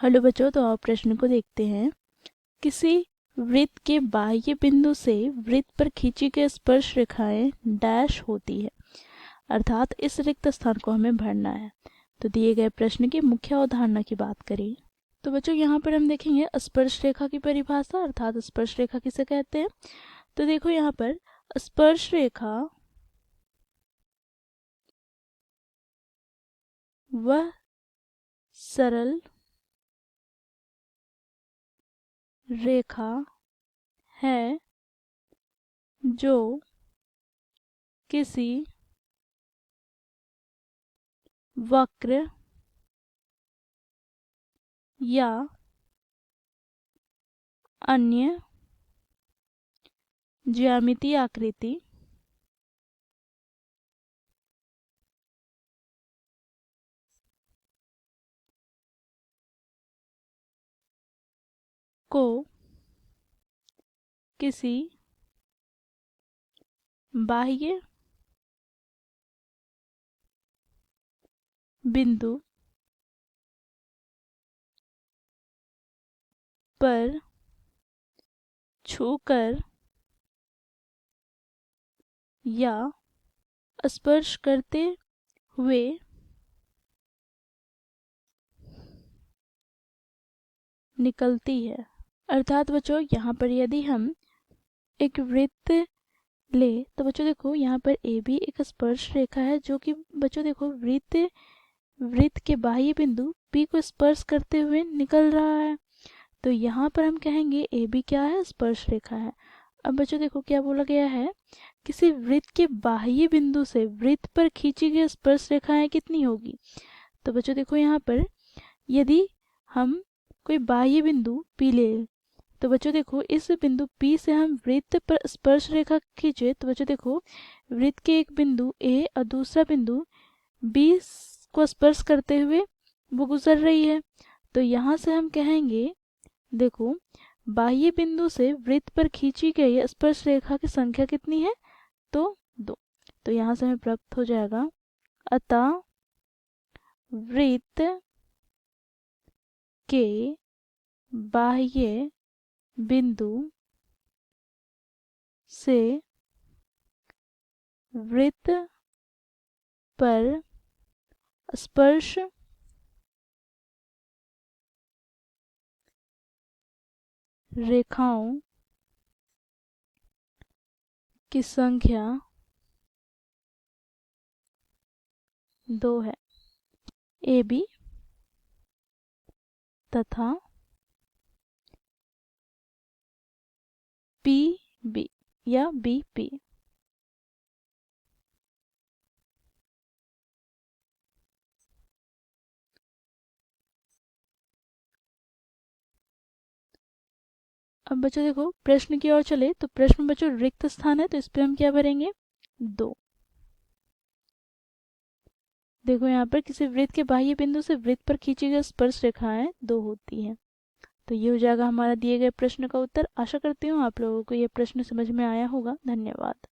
Hello बच्चों, तो आप प्रश्न को देखते हैं। किसी वृत्त के बाह्य बिंदु से वृत्त पर खींची गई स्पर्श रेखाएं डैश होती है, अर्थात इस रिक्त स्थान को हमें भरना है। तो दिए गए प्रश्न की मुख्य अवधारणा की बात करें तो बच्चों यहाँ पर हम देखेंगे स्पर्श रेखा की परिभाषा, अर्थात स्पर्श रेखा किसे कहते हैं। तो देखो यहाँ पर स्पर्श रेखा वह सरल रेखा है जो किसी वक्र या अन्य ज्यामितीय आकृति को किसी बाह्य बिंदु पर छूकर या स्पर्श करते हुए निकलती है। अर्थात बच्चों यहाँ पर यदि हम एक वृत्त ले तो बच्चों देखो यहाँ पर ए भी एक स्पर्श रेखा है जो कि बच्चों देखो वृत्त के बाह्य बिंदु पी को स्पर्श करते हुए निकल रहा है। तो यहाँ पर हम कहेंगे ए बी क्या है, स्पर्श रेखा है। अब बच्चों देखो क्या बोला गया है, किसी वृत्त के बाह्य बिंदु से वृत्त पर खींची गई स्पर्श रेखाएं कितनी होगी। तो बच्चों देखो यहाँ पर यदि हम कोई बाह्य बिंदु पी ले तो बच्चों देखो इस बिंदु पी से हम वृत्त पर स्पर्श रेखा खींचे तो बच्चों देखो वृत्त के एक बिंदु ए और दूसरा बिंदु बी को स्पर्श करते हुए वो गुजर रही है। तो यहाँ से हम कहेंगे देखो बाह्य बिंदु से वृत्त पर खींची गई स्पर्श रेखा की संख्या कितनी है, तो 2। तो यहाँ से हमें प्राप्त हो जाएगा अतः वृत्त के बाह्य बिंदु से वृत्त पर स्पर्श रेखाओं की संख्या 2 है। ए बी तथा पी बी या बी पी। अब बच्चों देखो प्रश्न की ओर चले तो प्रश्न बच्चों रिक्त स्थान है तो इस पे हम क्या भरेंगे, 2। देखो यहाँ पर किसी वृत्त के बाह्य बिंदु से वृत्त पर खींची गई स्पर्श रेखाएं 2 होती हैं। तो ये हो जाएगा हमारा दिए गए प्रश्न का उत्तर। आशा करती हूँ आप लोगों को ये प्रश्न समझ में आया होगा। धन्यवाद।